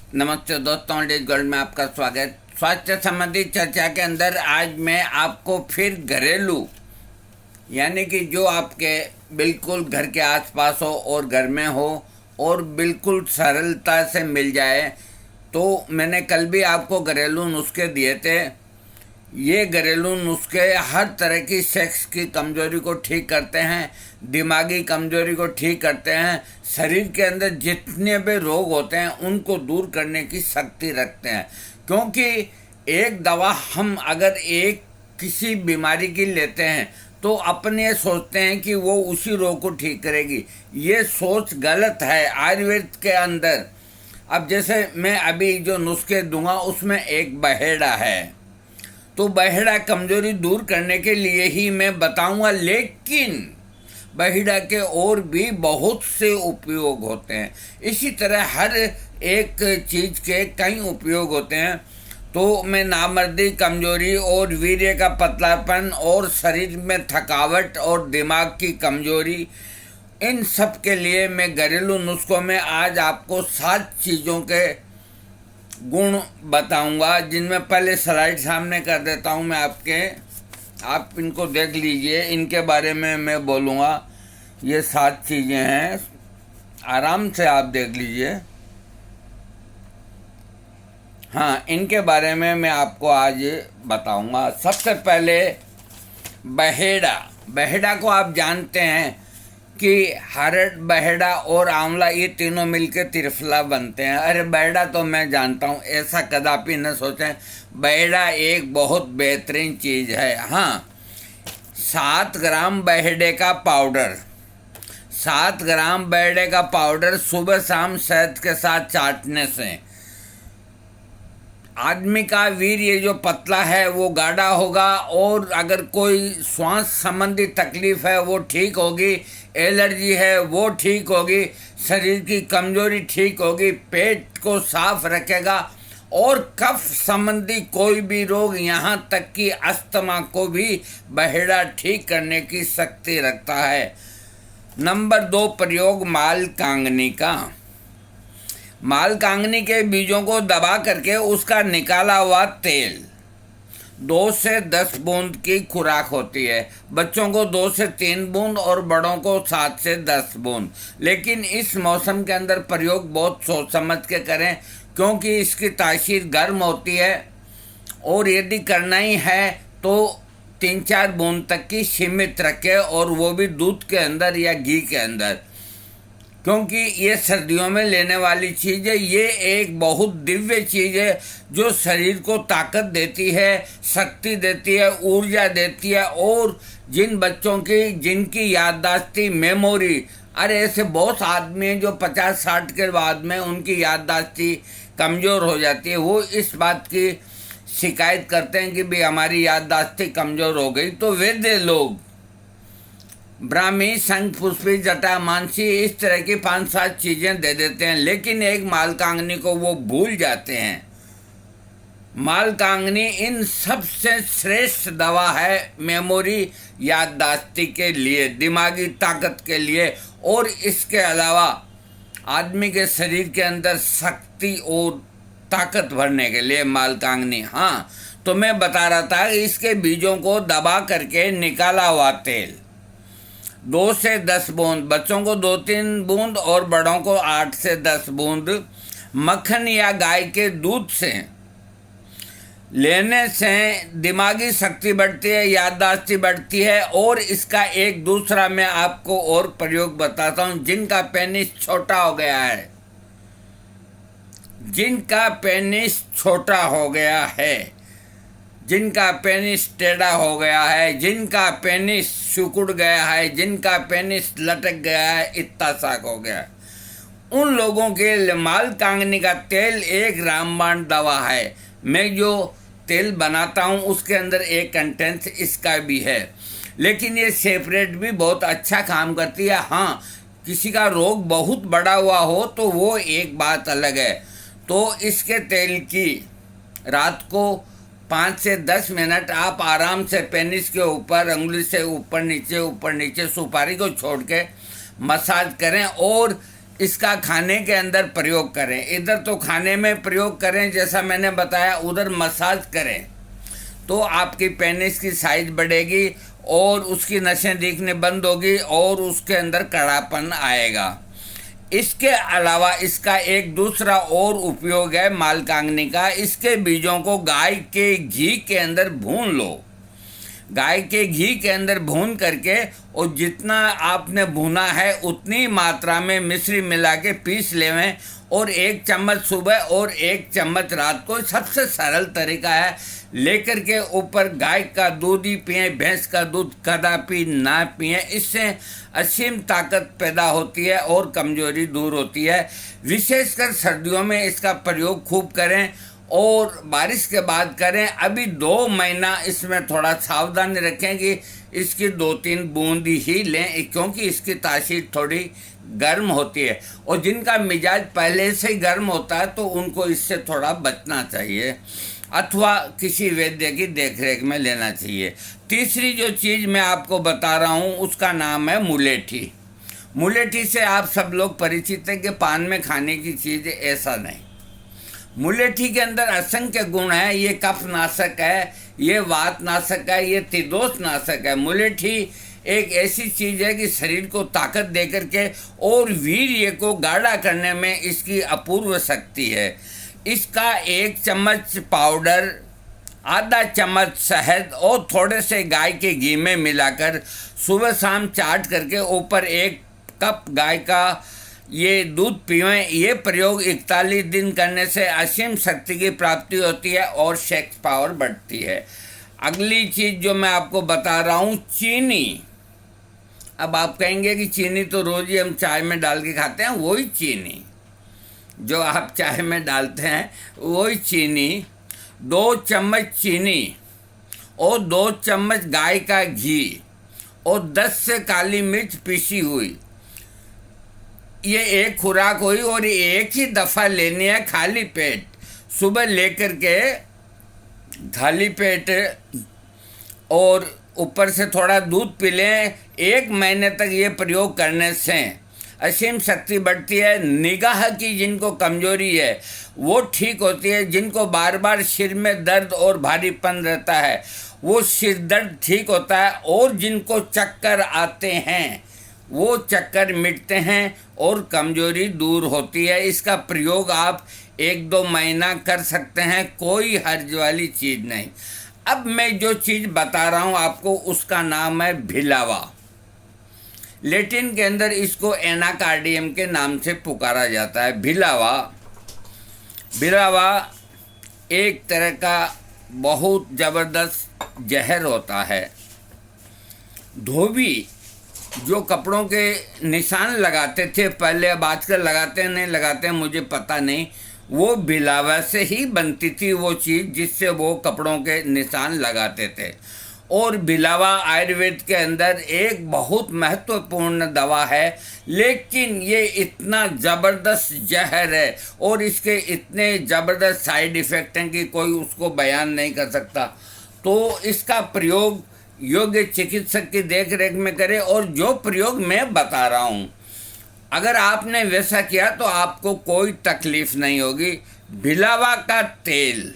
नमस्ते दोस्तों, डिज गोल्ड में आपका स्वागत। स्वास्थ्य संबंधी चर्चा के अंदर आज मैं आपको फिर घरेलू यानी कि जो आपके बिल्कुल घर के आसपास हो और घर में हो और बिल्कुल सरलता से मिल जाए, तो मैंने कल भी आपको घरेलू नुस्खे दिए थे। ये घरेलू नुस्खे हर तरह की सेक्स की कमजोरी को ठीक करते हैं, दिमागी कमजोरी को ठीक करते हैं, शरीर के अंदर जितने भी रोग होते हैं उनको दूर करने की शक्ति रखते हैं। क्योंकि एक दवा हम अगर एक किसी बीमारी की लेते हैं तो अपने सोचते हैं कि वो उसी रोग को ठीक करेगी। ये सोच गलत है आयुर्वेद के अंदर। अब जैसे मैं अभी जो नुस्खे दूंगा उसमें एक बहेड़ा है, तो बहेड़ा कमजोरी दूर करने के लिए ही मैं बताऊंगा, लेकिन बहेड़ा के और भी बहुत से उपयोग होते हैं। इसी तरह हर एक चीज़ के कई उपयोग होते हैं। तो मैं नामर्दी, कमजोरी और वीर्य का पतलापन और शरीर में थकावट और दिमाग की कमजोरी, इन सब के लिए मैं घरेलू नुस्खों में आज आपको 7 चीज़ों के गुण बताऊंगा, जिनमें पहले स्लाइड सामने कर देता हूं मैं आपके, आप इनको देख लीजिए। इनके बारे में मैं बोलूँगा। ये 7 चीज़ें हैं, आराम से आप देख लीजिए। हाँ, इनके बारे में मैं आपको आज बताऊंगा। सबसे पहले बहेड़ा को आप जानते हैं कि हरड़, बहेड़ा और आंवला ये तीनों मिलकर त्रिफला बनते हैं। अरे बहेड़ा तो मैं जानता हूँ, ऐसा कदापि न सोचें। बहेड़ा एक बहुत बेहतरीन चीज़ है। हाँ, 7 ग्राम बहेड़े का पाउडर, 7 ग्राम बहेड़े का पाउडर सुबह शाम शहद के साथ चाटने से आदमी का वीर्य जो पतला है वो गाढ़ा होगा, और अगर कोई श्वास संबंधी तकलीफ है वो ठीक होगी, एलर्जी है वो ठीक होगी, शरीर की कमजोरी ठीक होगी, पेट को साफ रखेगा, और कफ संबंधी कोई भी रोग, यहाँ तक कि अस्थमा को भी बहेड़ा ठीक करने की शक्ति रखता है। नंबर 2, प्रयोग माल कांगनी का। माल कांगनी के बीजों को दबा करके उसका निकाला हुआ तेल 2 से 10 बूंद की खुराक होती है। बच्चों को 2 से 3 बूंद और बड़ों को 7 से 10 बूंद। लेकिन इस मौसम के अंदर प्रयोग बहुत सोच समझ के करें, क्योंकि इसकी तासीर गर्म होती है, और यदि करना ही है तो 3-4 बूंद तक की सीमित रखें, और वो भी दूध के अंदर या घी के अंदर, क्योंकि ये सर्दियों में लेने वाली चीज़ है। ये एक बहुत दिव्य चीज़ है जो शरीर को ताकत देती है, शक्ति देती है, ऊर्जा देती है। और जिन बच्चों की जिनकी याददाश्ती, मेमोरी, अरे ऐसे बहुत आदमी हैं जो 50-60 के बाद में उनकी याददाश्ती कमज़ोर हो जाती है, वो इस बात की शिकायत करते हैं कि भाई हमारी याददाश्ती कमज़ोर हो गई। तो वैद्य लोग ब्राह्मी, शंख पुष्पी, जटा मानसी, इस तरह की 5-7 चीज़ें दे देते हैं, लेकिन एक मालकांगनी को वो भूल जाते हैं। मालकांगनी इन सबसे श्रेष्ठ दवा है मेमोरी, याददाश्ती के लिए, दिमागी ताकत के लिए, और इसके अलावा आदमी के शरीर के अंदर शक्ति और ताकत भरने के लिए मालकांगनी। हाँ, तो मैं बता रहा था, इसके बीजों को दबा करके निकाला हुआ तेल 2 से 10 बूंद, बच्चों को 2-3 बूंद और बड़ों को 8 से 10 बूंद मक्खन या गाय के दूध से लेने से दिमागी शक्ति बढ़ती है, याददाश्ती बढ़ती है। और इसका एक दूसरा मैं आपको और प्रयोग बताता हूँ। जिनका पेनिस छोटा हो गया है, जिनका पेनिस छोटा हो गया है, जिनका पेनिस टेढ़ा हो गया है, जिनका पेनिस सिकुड़ गया है, जिनका पेनिस लटक गया है, इतना साक हो गया है, उन लोगों के लिए माल कांगनी का तेल एक रामबाण दवा है। मैं जो तेल बनाता हूँ उसके अंदर एक कंटेंट इसका भी है, लेकिन ये सेपरेट भी बहुत अच्छा काम करती है। हाँ, किसी का रोग बहुत बड़ा हुआ हो तो वो एक बात अलग है। तो इसके तेल की रात को 5 से 10 मिनट आप आराम से पेनिस के ऊपर अंगुली से ऊपर नीचे सुपारी को छोड़ के मसाज करें, और इसका खाने के अंदर प्रयोग करें। इधर तो खाने में प्रयोग करें जैसा मैंने बताया, उधर मसाज करें तो आपकी पेनिस की साइज बढ़ेगी और उसकी नसें दिखने बंद होगी और उसके अंदर कड़ापन आएगा। इसके अलावा इसका एक दूसरा और उपयोग है मालकांगनी का। इसके बीजों को गाय के घी के अंदर भून लो, गाय के घी के अंदर भून करके, और जितना आपने भुना है उतनी मात्रा में मिश्री मिला के पीस लेवें, और 1 चम्मच सुबह और 1 चम्मच रात को। सबसे सरल तरीका है, लेकर के ऊपर गाय का दूध ही पिए, भैंस का दूध कदापि ना पिए। इससे असीम ताकत पैदा होती है और कमजोरी दूर होती है। विशेषकर सर्दियों में इसका प्रयोग खूब करें और बारिश के बाद करें। अभी 2 महीना इसमें थोड़ा सावधानी रखें कि इसकी 2-3 बूंद ही लें, क्योंकि इसकी तासीर थोड़ी गर्म होती है, और जिनका मिजाज पहले से ही गर्म होता है तो उनको इससे थोड़ा बचना चाहिए, अथवा किसी वैद्य की देखरेख में लेना चाहिए। तीसरी जो चीज़ मैं आपको बता रहा हूँ उसका नाम है मुलेठी। मुलेठी से आप सब लोग परिचित हैं कि पान में खाने की चीज़, ऐसा नहीं। मुलेठी के अंदर असंख्य गुण है। ये कफ नाशक है, ये वात नाशक है, ये त्रिदोष नाशक है। मुलेठी एक ऐसी चीज़ है कि शरीर को ताकत दे करके और वीर्य को गाढ़ा करने में इसकी अपूर्व शक्ति है। इसका 1 चम्मच पाउडर, आधा चम्मच शहद और थोड़े से गाय के घी में मिलाकर सुबह शाम चाट करके ऊपर 1 कप गाय का ये दूध पीवें। ये प्रयोग 41 दिन करने से असीम शक्ति की प्राप्ति होती है और सेक्स पावर बढ़ती है। अगली चीज़ जो मैं आपको बता रहा हूँ, चीनी। अब आप कहेंगे कि चीनी तो रोज़ ही हम चाय में डाल के खाते हैं, वही चीनी जो आप चाय में डालते हैं वही चीनी, 2 चम्मच चीनी और 2 चम्मच गाय का घी और 10 से काली मिर्च पीसी हुई, ये एक खुराक हुई। और एक ही दफ़ा लेनी है खाली पेट, सुबह लेकर के खाली पेट, और ऊपर से थोड़ा दूध पी लें। 1 महीने तक ये प्रयोग करने से असीम शक्ति बढ़ती है। निगाह की जिनको कमजोरी है वो ठीक होती है। जिनको बार बार सिर में दर्द और भारीपन रहता है वो सिर दर्द ठीक होता है, और जिनको चक्कर आते हैं वो चक्कर मिटते हैं और कमजोरी दूर होती है। इसका प्रयोग आप 1-2 महीना कर सकते हैं, कोई हर्ज वाली चीज़ नहीं। अब मैं जो चीज़ बता रहा हूँ आपको उसका नाम है भिलावा। लैटिन के अंदर इसको एनाकार्डियम के नाम से पुकारा जाता है। भिलावा एक तरह का बहुत ज़बरदस्त जहर होता है। धोबी जो कपड़ों के निशान लगाते थे पहले, अब आजकल लगाते हैं नहीं लगाते हैं मुझे पता नहीं, वो भिलावा से ही बनती थी वो चीज़ जिससे वो कपड़ों के निशान लगाते थे। और भिलावा आयुर्वेद के अंदर एक बहुत महत्वपूर्ण दवा है, लेकिन ये इतना ज़बरदस्त जहर है और इसके इतने ज़बरदस्त साइड इफ़ेक्ट हैं कि कोई उसको बयान नहीं कर सकता। तो इसका प्रयोग योग्य चिकित्सक की देख रेख में करें। और जो प्रयोग मैं बता रहा हूँ अगर आपने वैसा किया तो आपको कोई तकलीफ नहीं होगी। भिलावा का तेल,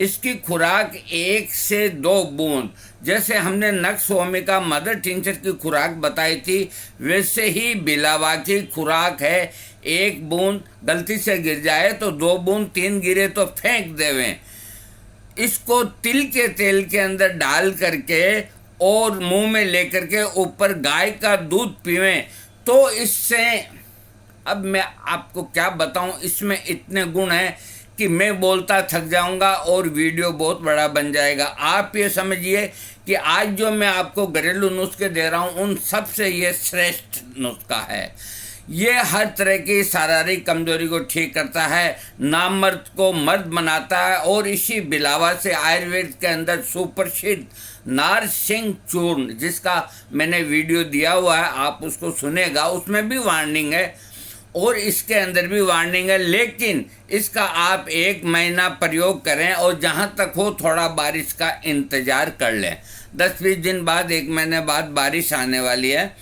इसकी खुराक 1 से 2 बूंद, जैसे हमने नक्स ओमिका मदर टिंचर की खुराक बताई थी वैसे ही भिलावा की खुराक है। 1 बूंद गलती से गिर जाए तो 2 बूंद, 3 गिरे तो फेंक देवें। इसको तिल के तेल के अंदर डाल करके और मुंह में लेकर के ऊपर गाय का दूध पीवें तो इससे, अब मैं आपको क्या बताऊं, इसमें इतने गुण हैं कि मैं बोलता थक जाऊंगा और वीडियो बहुत बड़ा बन जाएगा। आप ये समझिए कि आज जो मैं आपको घरेलू नुस्खे दे रहा हूं उन सब से ये श्रेष्ठ नुस्खा है। ये हर तरह की शारीरिक कमजोरी को ठीक करता है, नामर्द को मर्द बनाता है। और इसी भिलावा से आयुर्वेद के अंदर सुप्रसिद्ध नारसिंह चूर्ण, जिसका मैंने वीडियो दिया हुआ है आप उसको सुनेगा, उसमें भी वार्निंग है और इसके अंदर भी वार्निंग है। लेकिन इसका आप 1 महीना प्रयोग करें और जहाँ तक हो थोड़ा बारिश का इंतज़ार कर लें। 10-20 दिन बाद, 1 महीने बाद बारिश आने वाली है,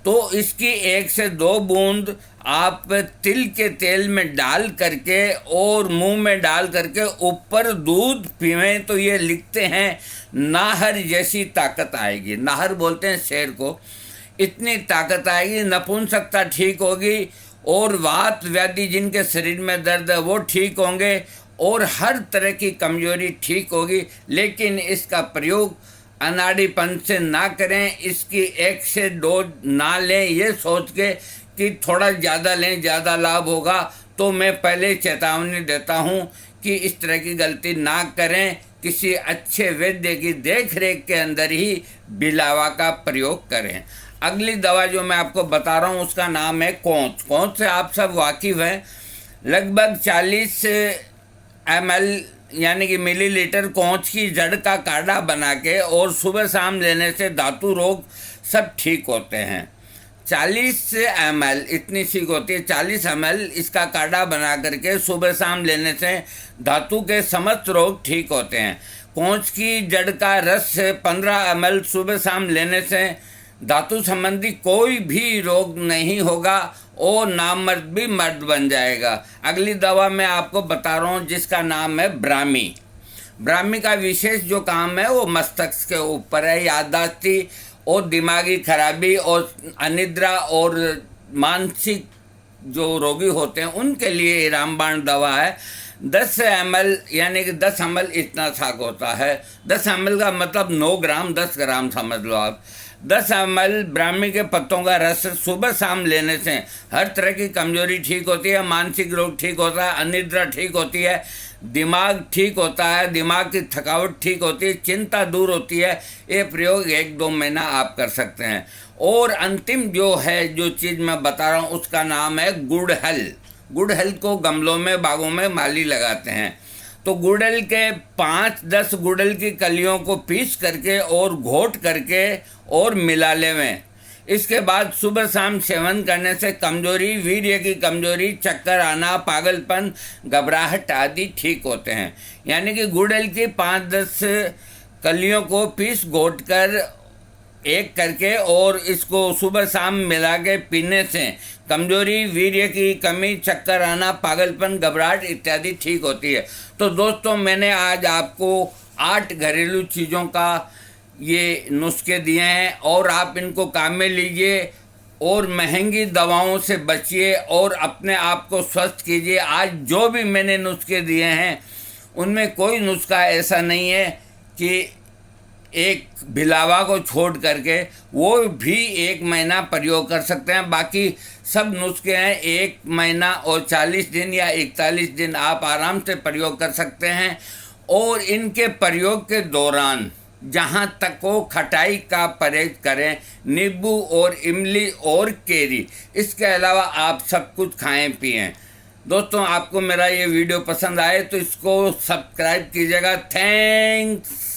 तो इसकी 1 से 2 बूंद आप तिल के तेल में डाल करके और मुंह में डाल करके ऊपर दूध पीवें तो ये लिखते हैं नाहर जैसी ताकत आएगी। नाहर बोलते हैं शेर को। इतनी ताकत आएगी, नपुंसकता ठीक होगी और वात व्याधि जिनके शरीर में दर्द है वो ठीक होंगे और हर तरह की कमजोरी ठीक होगी। लेकिन इसका प्रयोग अनाड़ीपन से ना करें, इसकी 1 से 2 ना लें ये सोच के कि थोड़ा ज़्यादा लें ज़्यादा लाभ होगा। तो मैं पहले चेतावनी देता हूँ कि इस तरह की गलती ना करें। किसी अच्छे वैद्य की देख रेख के अंदर ही बिलावा का प्रयोग करें। अगली दवा जो मैं आपको बता रहा हूँ उसका नाम है कोंच। कोंच से आप सब वाकिफ़ हैं। लगभग 40 ml यानी कि मिलीलीटर कोंच की जड़ का काढ़ा बना के और सुबह शाम लेने से धातु रोग सब ठीक होते हैं। 40 ml इतनी सीख होती है। 40 ml इसका काढ़ा बना करके सुबह शाम लेने से धातु के समस्त रोग ठीक होते हैं। कोंच की जड़ का रस 15 ml सुबह शाम लेने से धातु संबंधी कोई भी रोग नहीं होगा और नामर्द भी मर्द बन जाएगा। अगली दवा मैं आपको बता रहा हूँ जिसका नाम है ब्राह्मी। ब्राह्मी का विशेष जो काम है वो मस्तिष्क के ऊपर है। याददाश्ती और दिमागी खराबी और अनिद्रा और मानसिक जो रोगी होते हैं उनके लिए रामबाण दवा है। 10 ml यानी कि 10 ml इतना साग होता है। 10 ml का मतलब 9 ग्राम 10 ग्राम समझ लो आप। 10 ml ब्राह्मी के पत्तों का रस सुबह शाम लेने से हर तरह की कमजोरी ठीक होती है, मानसिक रोग ठीक होता है, अनिद्रा ठीक होती है, दिमाग ठीक होता है, दिमाग की थकावट ठीक होती है, चिंता दूर होती है। ये प्रयोग 1-2 महीना आप कर सकते हैं। और अंतिम जो है जो चीज़ मैं बता रहा हूँ उसका नाम है गुड़हल। गुड़हल को गमलों में बागों में माली लगाते हैं। तो गुड़हल के 5-10 गुड़हल की कलियों को पीस करके और घोट करके और मिला लेवें। इसके बाद सुबह शाम सेवन करने से कमजोरी, वीर्य की कमजोरी, चक्कर आना, पागलपन, घबराहट आदि ठीक होते हैं। यानी कि गुड़हल की 5-10 कलियों को पीस घोट कर एक करके और इसको सुबह शाम मिला के पीने से कमजोरी, वीर्य की कमी, चक्कर आना, पागलपन, घबराहट इत्यादि ठीक होती है। तो दोस्तों मैंने आज आपको 8 घरेलू चीज़ों का ये नुस्खे दिए हैं और आप इनको काम में लीजिए और महंगी दवाओं से बचिए और अपने आप को स्वस्थ कीजिए। आज जो भी मैंने नुस्खे दिए हैं उनमें कोई नुस्खा ऐसा नहीं है कि एक बिलावा को छोड़ करके वो भी 1 महीना प्रयोग कर सकते हैं। बाकी सब नुस्खे हैं 1 महीना और 40 दिन या 41 दिन आप आराम से प्रयोग कर सकते हैं। और इनके प्रयोग के दौरान जहाँ तक हो खटाई का परहेज करें, नींबू और इमली और केरी, इसके अलावा आप सब कुछ खाएं पिएं। दोस्तों आपको मेरा ये वीडियो पसंद आए तो इसको सब्सक्राइब कीजिएगा। थैंक्स।